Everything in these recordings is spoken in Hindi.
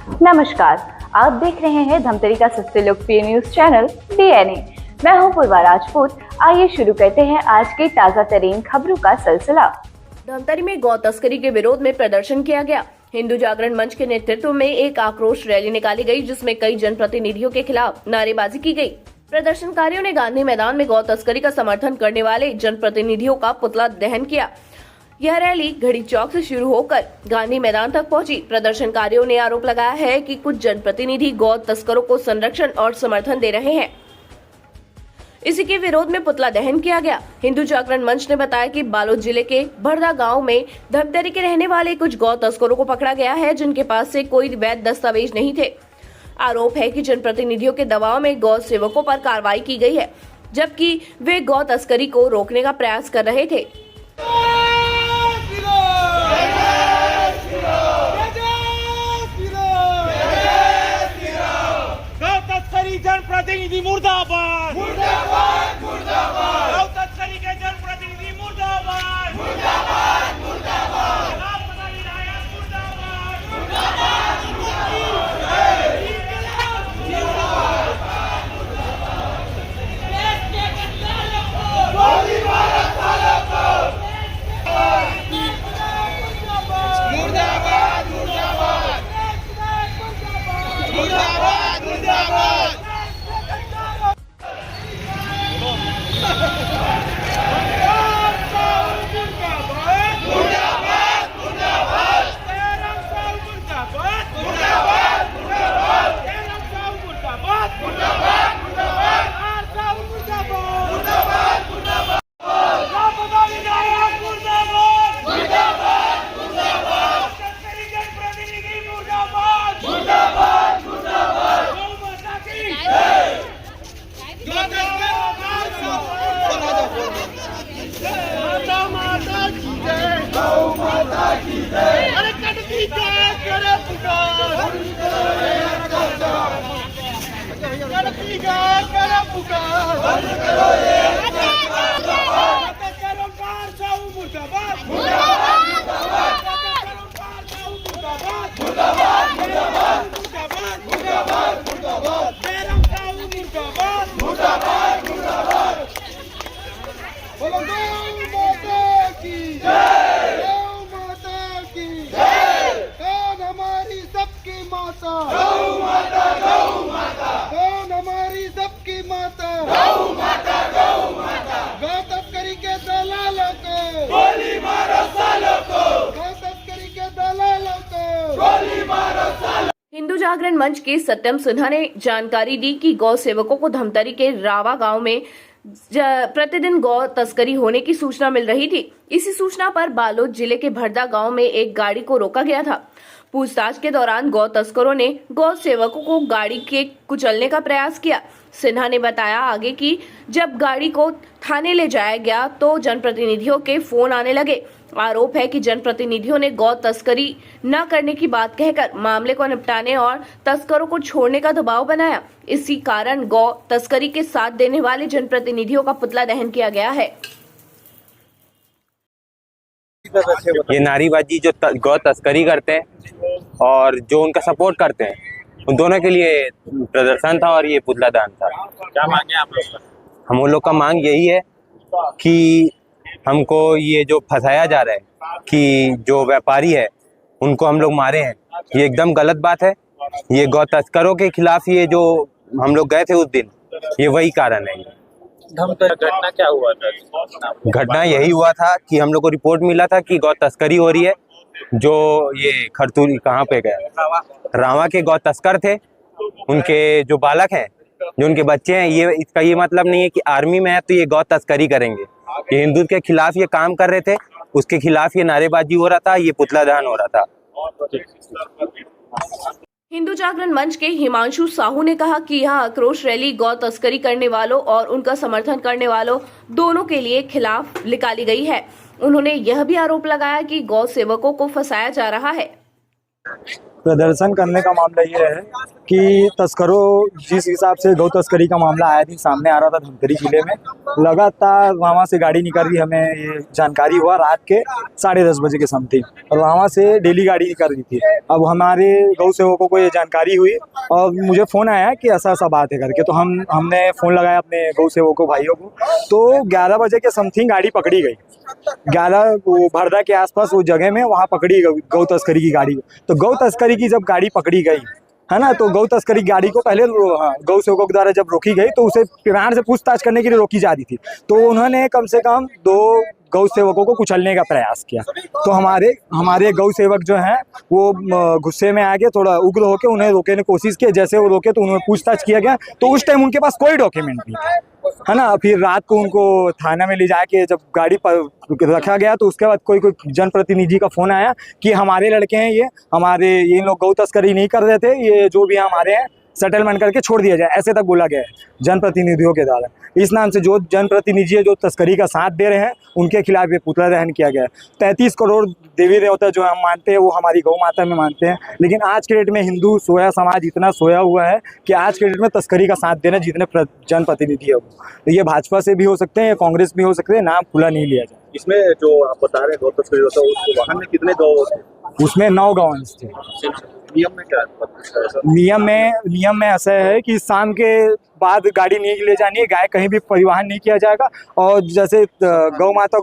नमस्कार, आप देख रहे हैं धमतरी का सबसे लोकप्रिय न्यूज चैनल DNA। मैं हूं पूर्वा राजपूत। आइए शुरू करते हैं आज की ताजा तरीन खबरों का सिलसिला। धमतरी में गौ तस्करी के विरोध में प्रदर्शन किया गया। हिंदू जागरण मंच के नेतृत्व में एक आक्रोश रैली निकाली गई, जिसमें कई जनप्रतिनिधियों के खिलाफ नारेबाजी की गई। प्रदर्शनकारियों ने गांधी मैदान में गौ तस्करी का समर्थन करने वाले जनप्रतिनिधियों का पुतला दहन किया। यह रैली घड़ी चौक से शुरू होकर गांधी मैदान तक पहुंची। प्रदर्शनकारियों ने आरोप लगाया है कि कुछ जनप्रतिनिधि गौ तस्करों को संरक्षण और समर्थन दे रहे हैं। इसी के विरोध में पुतला दहन किया गया। हिंदू जागरण मंच ने बताया कि बालोद जिले के भरदा गांव में धमतरी के रहने वाले कुछ गौ तस्करों को पकड़ा गया है, जिनके पास से कोई वैध दस्तावेज नहीं थे। आरोप है कि जनप्रतिनिधियों के दबाव में गौ सेवकों पर कार्रवाई की गई है, जबकि वे गौ तस्करी को रोकने का प्रयास कर रहे थे। जनप्रतिनिधि मुर्दाबाद मुर्दाबाद मुर्दाबाद। गौ तस्करी के जनप्रतिनिधि मुर्दाबाद मुर्दाबाद मुर्दाबाद। मुर्दाबाद मुर्दाबाद मुर्दाबाद। हिंदू जागरण मंच के सत्यम सिन्हा ने जानकारी दी कि गौ सेवकों को धमतरी के रावा गांव में प्रतिदिन गौ तस्करी होने की सूचना मिल रही थी। इसी सूचना पर बालोद जिले के भरदा गांव में एक गाड़ी को रोका गया था। पूछताछ के दौरान गौ तस्करों ने गौ सेवकों को गाड़ी के कुचलने का प्रयास किया। सिन्हा ने बताया आगे कि जब गाड़ी को थाने ले जाया गया तो जनप्रतिनिधियों के फोन आने लगे। आरोप है कि जनप्रतिनिधियों ने गौ तस्करी न करने की बात कहकर मामले को निपटाने और तस्करों को छोड़ने का दबाव बनाया। इसी कारण गौ तस्करी के साथ देने वाले जनप्रतिनिधियों का पुतला दहन किया गया है। ये नारीबाजी जो गौ तस्करी करते हैं और जो उनका सपोर्ट करते हैं, उन दोनों के लिए प्रदर्शन था और ये पुतला दान था। क्या मांगे आप लोग का? हम लोग का मांग यही है कि हमको ये जो फंसाया जा रहा है कि जो व्यापारी है उनको हम लोग मारे हैं, ये एकदम गलत बात है। ये गौ तस्करों के खिलाफ ये जो हम लोग गए थे उस दिन, ये वही कारण है। घटना क्या हुआ था? घटना यही हुआ था कि हम लोग को रिपोर्ट मिला था कि गौ तस्करी हो रही है। जो ये खरतूरी कहाँ पे गया, रावा के गौ तस्कर थे, उनके जो बालक हैं, जो उनके बच्चे हैं, ये इसका ये मतलब नहीं है कि आर्मी में है तो ये गौ तस्करी करेंगे। ये हिंदू के खिलाफ ये काम कर रहे थे, उसके खिलाफ ये नारेबाजी हो रहा था, ये पुतला दहन हो रहा था। हिंदू जागरण मंच के हिमांशु साहू ने कहा कि यह आक्रोश रैली गौ तस्करी करने वालों और उनका समर्थन करने वालों दोनों के लिए खिलाफ निकाली गई है। उन्होंने यह भी आरोप लगाया कि गौ सेवकों को फंसाया जा रहा है। प्रदर्शन करने का मामला ये है कि तस्करों जिस हिसाब से गौ तस्करी का मामला आया दिन सामने आ रहा था धमतरी जिले में, लगातार वहाँ से गाड़ी निकल रही, हमें ये जानकारी हुआ रात के 10:30 बजे के समथिंग, और वहाँ से डेली गाड़ी निकल रही थी। अब हमारे गौ सेवकों को ये जानकारी हुई और मुझे फ़ोन आया कि ऐसा ऐसा बात है करके, तो हमने फ़ोन लगाया अपने गौ सेवकों भाइयों को, तो 11 बजे के समथिंग गाड़ी पकड़ी गई। 11 भरदा के आसपास वो जगह में वहाँ पकड़ी गौ तस्करी की गाड़ी। तो गौ तस्करी की जब गाड़ी पकड़ी गई है ना, तो गौ तस्करी गाड़ी को पहले गौ सेवकों के द्वारा जब रोकी गई तो उसे प्राण से पूछताछ करने के लिए रोकी जा रही थी, तो उन्होंने कम से कम 2 गौ सेवकों को कुचलने का प्रयास किया। तो हमारे गौ सेवक जो हैं वो गुस्से में आके थोड़ा उग्र होकर उन्हें रोकने की कोशिश की। जैसे वो रोके तो उन्हें पूछताछ किया गया, तो उस टाइम उनके पास कोई डॉक्यूमेंट नहीं था, है ना। फिर रात को उनको थाना में ले जाके जब गाड़ी पर रखा गया तो उसके बाद कोई जनप्रतिनिधि का फ़ोन आया कि हमारे लड़के हैं, ये लोग गौ तस्करी नहीं कर रहे थे, ये जो भी हमारे हैं सेटलमेंट करके छोड़ दिया जाए, ऐसे तक बोला गया है जनप्रतिनिधियों के द्वारा। इस नाम से जो जनप्रतिनिधि जो तस्करी का साथ दे रहे हैं उनके खिलाफ ये पुतला दहन किया गया है। 33 करोड़ देवी देवता जो हम मानते हैं वो हमारी गौ माता में मानते हैं, लेकिन आज के डेट में हिंदू समाज इतना सोया हुआ है कि आज के डेट में तस्करी का साथ देना जितने जनप्रतिनिधि है वो, ये भाजपा से भी हो सकते हैं, कांग्रेस भी हो सकते हैं, नाम खुला नहीं लिया जाए। इसमें जो आप बता रहे हैं गौ तस्करी होता है, उस वाहन में कितने गौ थे? उसमें 9 गौवंश थे। नियम में क्या है? नियम में ऐसा है कि शाम के बाद गाड़ी नहीं ले जानी है, गाय कहीं भी परिवहन नहीं किया जाएगा, और जैसे गौ माता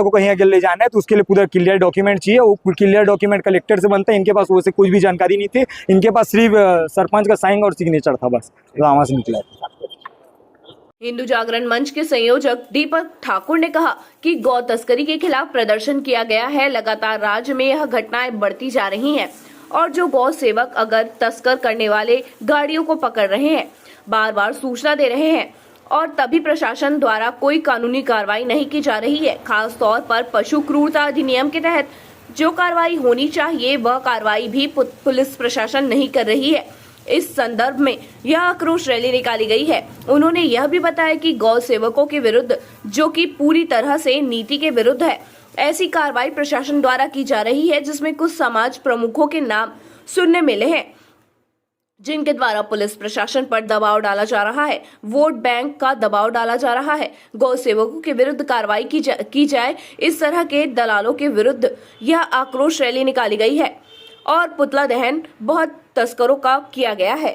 को कहीं अगर ले जाना है तो उसके लिए पूरा क्लियर डॉक्यूमेंट चाहिए। वो क्लियर डॉक्यूमेंट कलेक्टर से बनता है, इनके पास वैसे कुछ भी जानकारी नहीं थी, इनके पास सिर्फ सरपंच का साइन और सिग्नेचर था, बस वहाँ से निकला। हिंदू जागरण मंच के संयोजक दीपक ठाकुर ने कहा कि गौ तस्करी के खिलाफ प्रदर्शन किया गया है। लगातार राज्य में यह घटनाएं बढ़ती जा रही हैं और जो गौ सेवक अगर तस्कर करने वाले गाड़ियों को पकड़ रहे हैं, बार बार सूचना दे रहे हैं और तभी प्रशासन द्वारा कोई कानूनी कार्रवाई नहीं की जा रही है। खास तौर पर पशु क्रूरता अधिनियम के तहत जो कार्रवाई होनी चाहिए वह कार्रवाई भी पुलिस प्रशासन नहीं कर रही है। इस संदर्भ में यह आक्रोश रैली निकाली गई है। उन्होंने यह भी बताया कि गौ सेवकों के विरुद्ध, जो कि पूरी तरह से नीति के विरुद्ध है, ऐसी कार्रवाई प्रशासन द्वारा की जा रही है जिसमें कुछ समाज प्रमुखों के नाम सुनने मिले हैं, जिनके द्वारा पुलिस प्रशासन पर दबाव डाला जा रहा है, वोट बैंक का दबाव डाला जा रहा है। गौ सेवकों के विरुद्ध कार्रवाई की जाए, इस तरह के दलालों के विरुद्ध यह आक्रोश रैली निकाली गई है और पुतला दहन बहुत तस्करों का किया गया है।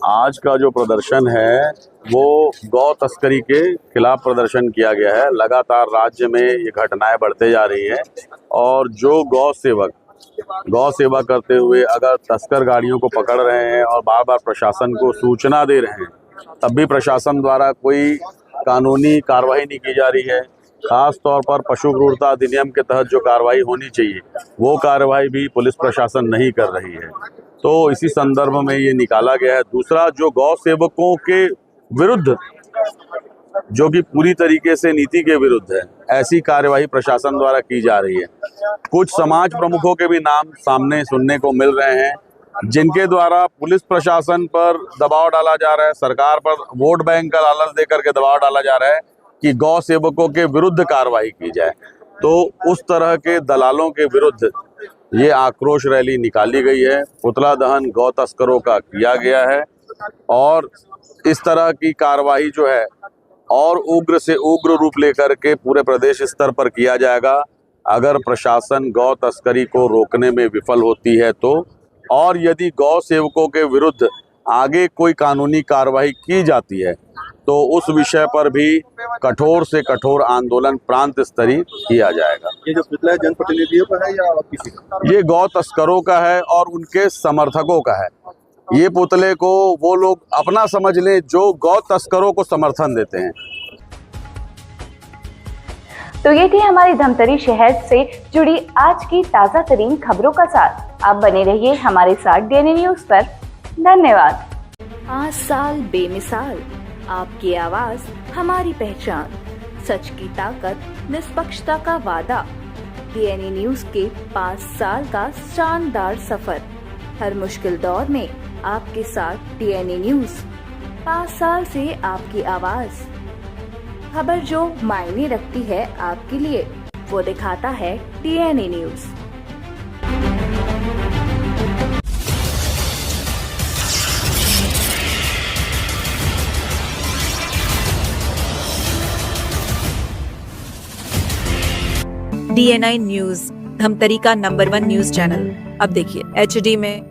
आज का जो प्रदर्शन है वो गौ तस्करी के खिलाफ प्रदर्शन किया गया है। लगातार राज्य में ये घटनाएं बढ़ते जा रही हैं और जो गौ सेवा करते हुए अगर तस्कर गाड़ियों को पकड़ रहे हैं और बार बार प्रशासन को सूचना दे रहे हैं, तब भी प्रशासन द्वारा कोई कानूनी कार्रवाई नहीं की जा रही है। खास तौर पर पशु क्रूरता अधिनियम के तहत जो कार्रवाई होनी चाहिए वो कार्रवाई भी पुलिस प्रशासन नहीं कर रही है, तो इसी संदर्भ में ये निकाला गया है। दूसरा, जो गौ सेवकों के विरुद्ध, जो कि पूरी तरीके से नीति के विरुद्ध है, ऐसी कार्यवाही प्रशासन द्वारा की जा रही है। कुछ समाज प्रमुखों के भी नाम सामने सुनने को मिल रहे हैं, जिनके द्वारा पुलिस प्रशासन पर दबाव डाला जा रहा है, सरकार पर वोट बैंक का लालच देकर के दबाव डाला जा रहा है कि गौ सेवकों के विरुद्ध कार्रवाई की जाए। तो उस तरह के दलालों के विरुद्ध ये आक्रोश रैली निकाली गई है। पुतला दहन गौ तस्करों का किया गया है और इस तरह की कार्रवाई जो है और उग्र से उग्र रूप लेकर के पूरे प्रदेश स्तर पर किया जाएगा। अगर प्रशासन गौ तस्करी को रोकने में विफल होती है तो, और यदि गौ सेवकों के विरुद्ध आगे कोई कानूनी कार्रवाई की जाती है तो उस विषय पर भी कठोर से कठोर आंदोलन प्रांत स्तरीय किया जाएगा। ये जो पुतला जनप्रतिनिधियों का है या किसी का? ये गौ तस्करों का है और उनके समर्थकों का है। ये पुतले को वो लोग अपना समझ लें जो गौ तस्करों को समर्थन देते हैं। तो ये थी हमारी धमतरी शहर से जुड़ी आज की ताजा तरीन खबरों का साथ। आप बने रहिए हमारे साथ डीएनए न्यूज पर। धन्यवाद। 5 साल बेमिसाल, आपकी आवाज हमारी पहचान, सच की ताकत, निष्पक्षता का वादा। डीएनए न्यूज के 5 साल का शानदार सफर, हर मुश्किल दौर में आपके साथ डीएनए न्यूज। 5 साल से आपकी आवाज, खबर जो मायने रखती है आपके लिए, वो दिखाता है DNA news. DNI news, Dhamtari का नंबर 1 न्यूज चैनल। अब देखिए HD में।